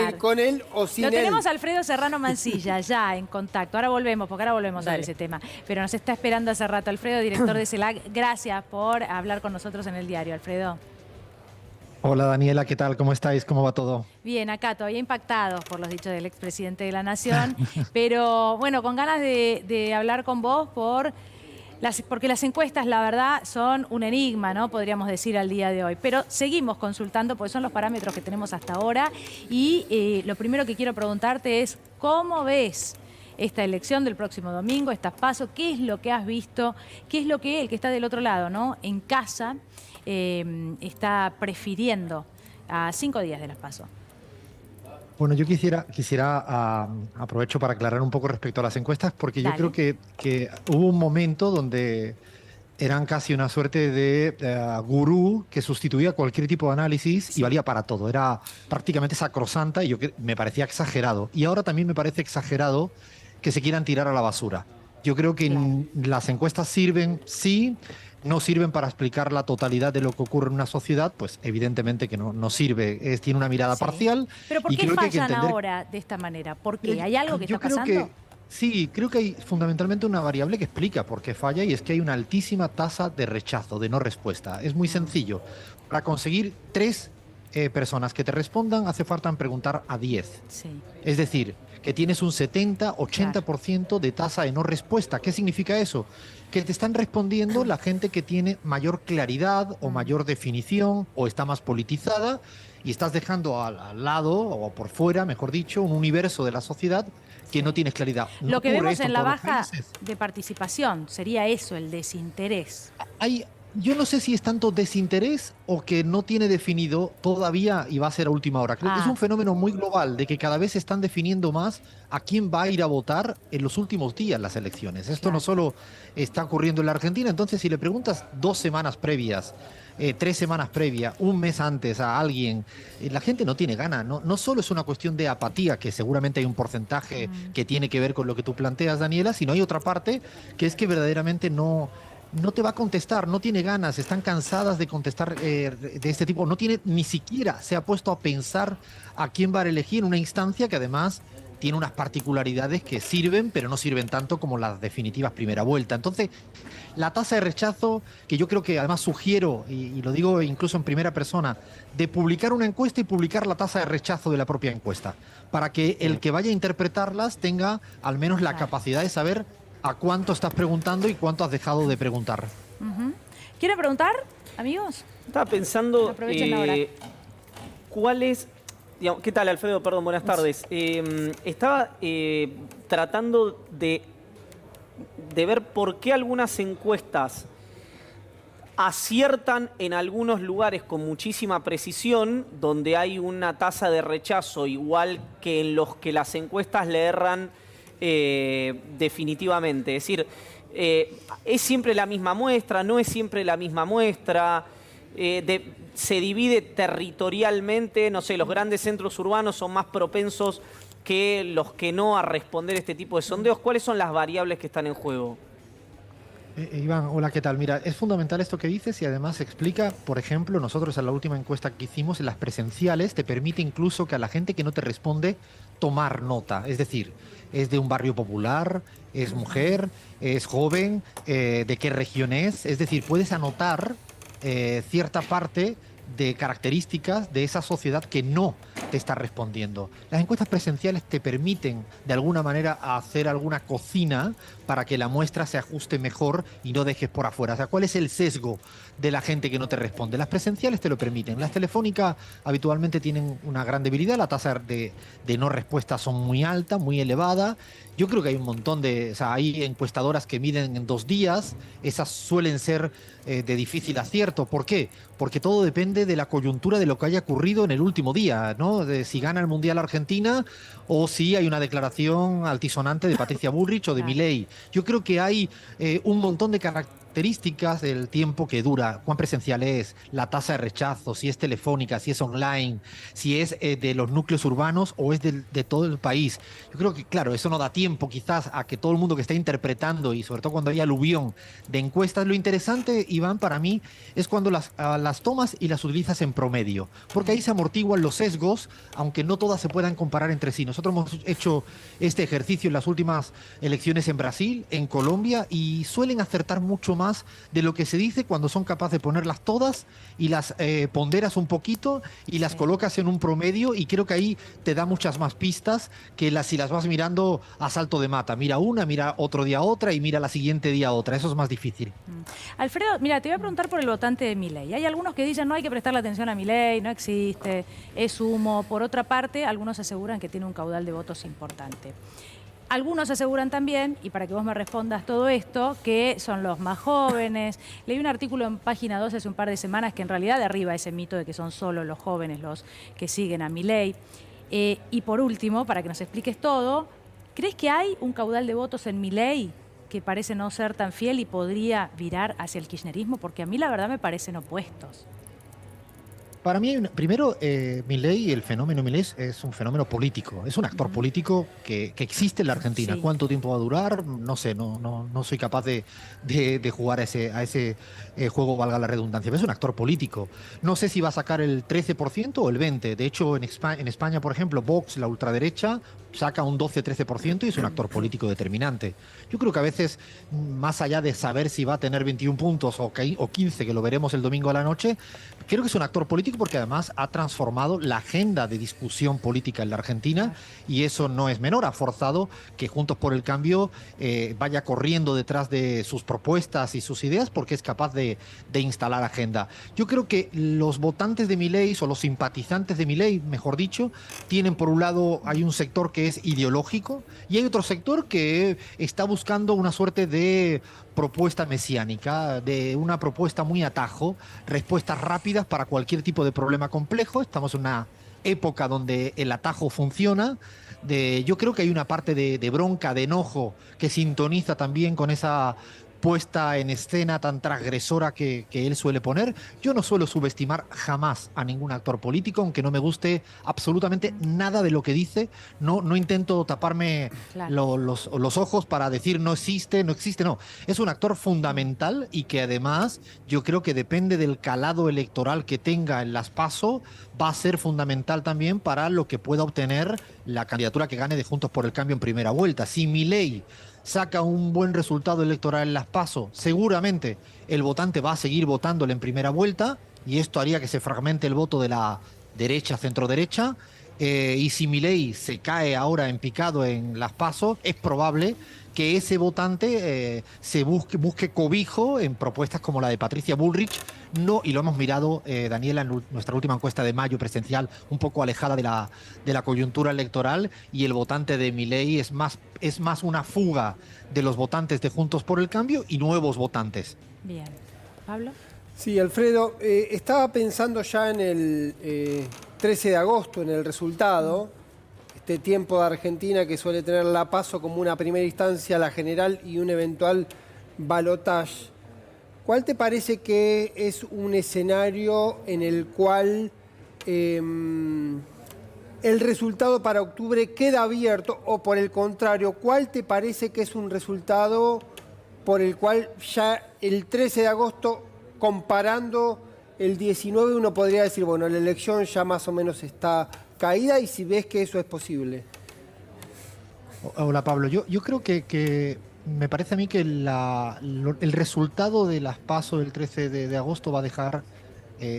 hablar. con él o sin Lo él. tenemos a Alfredo Serrano Mancilla ya en contacto. Ahora volvemos, porque ahora volvemos a ver ese tema. Pero nos está esperando hace rato. Alfredo, director de CELAC, gracias por hablar con nosotros en el diario, Alfredo. Hola Daniela, ¿qué tal? ¿Cómo estáis? ¿Cómo va todo? Bien, acá todavía impactados por los dichos del expresidente de la Nación, pero bueno, con ganas de hablar con vos porque las encuestas, la verdad, son un enigma, ¿no? Podríamos decir al día de hoy. Pero seguimos consultando, porque son los parámetros que tenemos hasta ahora. Y lo primero que quiero preguntarte es, ¿cómo ves esta elección del próximo domingo, estas PASO? ¿Qué es lo que has visto? ¿Qué es lo que el que está del otro lado, ¿no? En casa, está prefiriendo a 5 días de las PASO? Bueno, yo quisiera aprovecho para aclarar un poco respecto a las encuestas, porque yo creo que hubo un momento donde eran casi una suerte de gurú que sustituía cualquier tipo de análisis y valía para todo. Era prácticamente sacrosanta y me parecía exagerado. Y ahora también me parece exagerado que se quieran tirar a la basura. Yo creo que las encuestas sirven, sí, no sirven para explicar la totalidad de lo que ocurre en una sociedad, pues evidentemente que no sirve, tiene una mirada parcial. ¿Pero por y qué creo que hay que fallan entender... ahora de esta manera? ¿Por qué? ¿Hay algo que Yo está creo pasando? Sí, creo que hay fundamentalmente una variable que explica por qué falla y es que hay una altísima tasa de rechazo, de no respuesta. Es muy sencillo. Para conseguir 3 personas que te respondan hace falta preguntar a 10. Sí. Es decir, que tienes un 70-80% de tasa de no respuesta. ¿Qué significa eso? Que te están respondiendo la gente que tiene mayor claridad o mayor definición o está más politizada y estás dejando al lado o por fuera, mejor dicho, un universo de la sociedad que no tienes claridad. Lo que vemos en la baja países. de participación sería eso, el desinterés. Yo no sé si es tanto desinterés o que no tiene definido todavía y va a ser a última hora. Creo que es un fenómeno muy global de que cada vez se están definiendo más a quién va a ir a votar en los últimos días las elecciones. Esto no solo está ocurriendo en la Argentina, entonces si le preguntas 2 semanas previas, 3 semanas previas, un mes antes a alguien, la gente no tiene ganas. No solo es una cuestión de apatía, que seguramente hay un porcentaje que tiene que ver con lo que tú planteas, Daniela, sino hay otra parte que es que verdaderamente no te va a contestar, no tiene ganas, están cansadas de contestar de este tipo, ni siquiera se ha puesto a pensar a quién va a elegir en una instancia que además tiene unas particularidades que sirven, pero no sirven tanto como las definitivas primera vuelta. Entonces, la tasa de rechazo, que yo creo que además sugiero, y lo digo incluso en primera persona, de publicar una encuesta y publicar la tasa de rechazo de la propia encuesta, para que el que vaya a interpretarlas tenga al menos la capacidad de saber a cuánto estás preguntando y cuánto has dejado de preguntar. ¿Quieren preguntar, amigos? Estaba pensando Aprovechen ahora. cuál es... ¿Qué tal, Alfredo? Perdón, buenas tardes. Estaba tratando de ver por qué algunas encuestas aciertan en algunos lugares con muchísima precisión, donde hay una tasa de rechazo igual que en los que las encuestas le erran definitivamente. Es decir, ¿es siempre la misma muestra? ¿No es siempre la misma muestra? ¿Se divide territorialmente? No sé, los grandes centros urbanos son más propensos que los que no a responder este tipo de sondeos. ¿Cuáles son las variables que están en juego? Iván, hola, ¿qué tal? Mira, es fundamental esto que dices y además explica, por ejemplo, nosotros en la última encuesta que hicimos, en las presenciales, te permite incluso que a la gente que no te responde tomar nota. Es decir, es de un barrio popular, es mujer, es joven, de qué región es. Es decir, puedes anotar cierta parte de características de esa sociedad que no te está respondiendo. Las encuestas presenciales te permiten de alguna manera hacer alguna cocina para que la muestra se ajuste mejor y no dejes por afuera. O sea, ¿cuál es el sesgo de la gente que no te responde? Las presenciales te lo permiten. Las telefónicas habitualmente tienen una gran debilidad. La tasa de no respuesta son muy alta, muy elevada. Yo creo que hay un montón hay encuestadoras que miden en 2 días. Esas suelen ser de difícil acierto. ¿Por qué? Porque todo depende de la coyuntura de lo que haya ocurrido en el último día, ¿no? De si gana el Mundial Argentina o si hay una declaración altisonante de Patricia Bullrich o de Milei. Yo creo que hay un montón de características del tiempo que dura, cuán presencial es, la tasa de rechazo, si es telefónica, si es online, si es de los núcleos urbanos o es de todo el país. Yo creo que, claro, eso no da tiempo quizás a que todo el mundo que está interpretando, y sobre todo cuando hay aluvión de encuestas. Lo interesante, Iván, para mí, es cuando las tomas y las utilizas en promedio, porque ahí se amortiguan los sesgos, aunque no todas se puedan comparar entre sí. Nosotros hemos hecho este ejercicio en las últimas elecciones en Brasil, en Colombia, y suelen acertar mucho más de lo que se dice cuando son capaces de ponerlas todas y las ponderas un poquito y las colocas en un promedio, y creo que ahí te da muchas más pistas que si las vas mirando a salto de mata. Mira una, mira otro día otra y mira la siguiente día otra. Eso es más difícil. Alfredo, mira, te voy a preguntar por el votante de Milei. Hay algunos que dicen no hay que prestarle atención a Milei, no existe, es humo. Por otra parte, algunos aseguran que tiene un caudal de votos importante. Algunos aseguran también, y para que vos me respondas todo esto, que son los más jóvenes. Leí un artículo en Página 12 hace un par de semanas que en realidad derriba ese mito de que son solo los jóvenes los que siguen a Milei. Y por último, para que nos expliques todo, ¿crees que hay un caudal de votos en Milei que parece no ser tan fiel y podría virar hacia el kirchnerismo? Porque a mí la verdad me parecen opuestos. Para mí, primero, Milei, el fenómeno Milei es un fenómeno político, es un actor político que existe en la Argentina. Sí. ¿Cuánto tiempo va a durar? No sé, no soy capaz de jugar a ese juego, valga la redundancia, pero es un actor político. No sé si va a sacar el 13% o el 20%. De hecho, en España, por ejemplo, Vox, la ultraderecha, saca un 12-13% y es un actor político determinante. Yo creo que a veces, más allá de saber si va a tener 21 puntos o 15, que lo veremos el domingo a la noche, creo que es un actor político porque además ha transformado la agenda de discusión política en la Argentina, y eso no es menor. Ha forzado que Juntos por el Cambio vaya corriendo detrás de sus propuestas y sus ideas porque es capaz de instalar agenda. Yo creo que los votantes de Milei, o los simpatizantes de Milei, mejor dicho, tienen por un lado, hay un sector que es ideológico y hay otro sector que está buscando una suerte de propuesta mesiánica, de una propuesta muy atajo, respuestas rápidas para cualquier tipo de problema complejo. Estamos en una época donde el atajo funciona. Yo creo que hay una parte de bronca, de enojo, que sintoniza también con esa puesta en escena tan transgresora que él suele poner. Yo no suelo subestimar jamás a ningún actor político, aunque no me guste absolutamente nada de lo que dice. No intento taparme los ojos para decir no existe, no. Es un actor fundamental y que además yo creo que depende del calado electoral que tenga en las PASO, va a ser fundamental también para lo que pueda obtener la candidatura que gane de Juntos por el Cambio en primera vuelta. Si Milei saca un buen resultado electoral en las PASO, seguramente el votante va a seguir votándole en primera vuelta y esto haría que se fragmente el voto de la derecha, centro-derecha. Y si Milei se cae ahora en picado en las PASO, es probable que ese votante se busque cobijo en propuestas como la de Patricia Bullrich. No, y lo hemos mirado, Daniela, en nuestra última encuesta de mayo presencial, un poco alejada de la coyuntura electoral, y el votante de Milei es más una fuga de los votantes de Juntos por el Cambio y nuevos votantes. Bien. ¿Pablo? Sí, Alfredo, estaba pensando ya en el 13 de agosto, en el resultado, este tiempo de Argentina que suele tener la PASO como una primera instancia, la general y un eventual balotaje. ¿Cuál te parece que es un escenario en el cual el resultado para octubre queda abierto, o por el contrario, cuál te parece que es un resultado por el cual ya el 13 de agosto, comparando el 19, uno podría decir, bueno, la elección ya más o menos está caída, y si ves que eso es posible? Hola, Pablo. Yo creo que me parece a mí que el resultado de las PASO del 13 de agosto va a dejar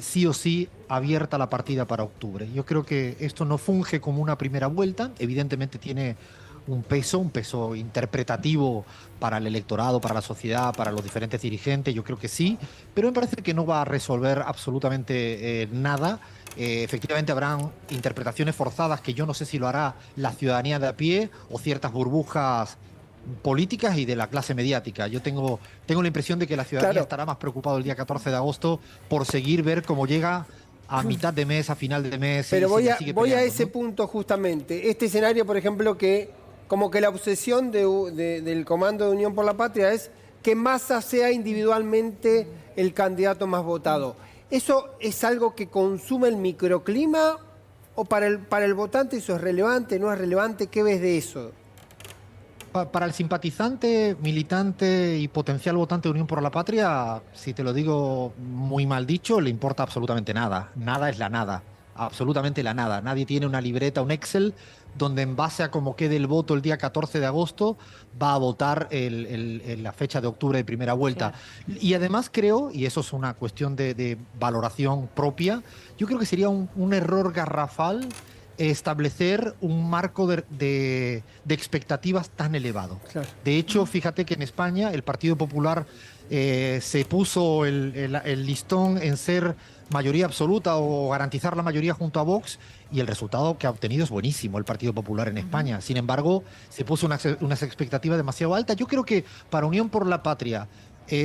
sí o sí abierta la partida para octubre. Yo creo que esto no funge como una primera vuelta, evidentemente tiene un peso interpretativo para el electorado, para la sociedad, para los diferentes dirigentes, yo creo que sí, pero me parece que no va a resolver absolutamente nada. Efectivamente habrán interpretaciones forzadas que yo no sé si lo hará la ciudadanía de a pie o ciertas burbujas políticas y de la clase mediática. Yo tengo la impresión de que la ciudadanía estará más preocupada el día 14 de agosto por ver cómo llega a mitad de mes, a final de mes. Pero voy a ese punto justamente. Este escenario, por ejemplo, que como que la obsesión del Comando de Unión por la Patria es que Massa sea individualmente el candidato más votado. ¿Eso es algo que consume el microclima o para el votante eso es relevante, no es relevante? ¿Qué ves de eso? Para el simpatizante, militante y potencial votante de Unión por la Patria, si te lo digo muy mal dicho, le importa absolutamente nada. Nada es la nada, absolutamente la nada. Nadie tiene una libreta, un Excel, donde en base a cómo quede el voto el día 14 de agosto va a votar en la fecha de octubre de primera vuelta. Claro. Y además creo, y eso es una cuestión de valoración propia, yo creo que sería un error garrafal establecer un marco de expectativas tan elevado. Claro. De hecho, fíjate que en España el Partido Popular se puso el listón en ser mayoría absoluta o garantizar la mayoría junto a Vox, y el resultado que ha obtenido es buenísimo el Partido Popular en España. Sin embargo, se puso unas expectativas demasiado altas. Yo creo que para Unión por la Patria,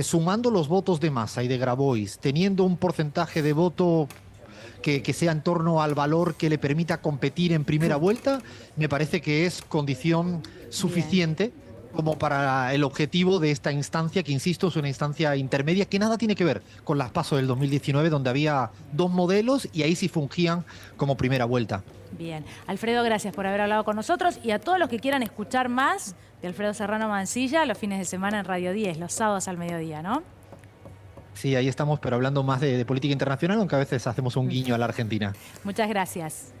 sumando los votos de Massa y de Grabois, teniendo un porcentaje de voto que sea en torno al valor que le permita competir en primera vuelta, me parece que es condición suficiente como para el objetivo de esta instancia, que insisto, es una instancia intermedia que nada tiene que ver con las PASO del 2019, donde había dos modelos y ahí sí fungían como primera vuelta. Bien. Alfredo, gracias por haber hablado con nosotros, y a todos los que quieran escuchar más de Alfredo Serrano Mansilla los fines de semana en Radio 10, los sábados al mediodía, ¿no? Sí, ahí estamos, pero hablando más de política internacional, aunque a veces hacemos un guiño a la Argentina. Muchas gracias.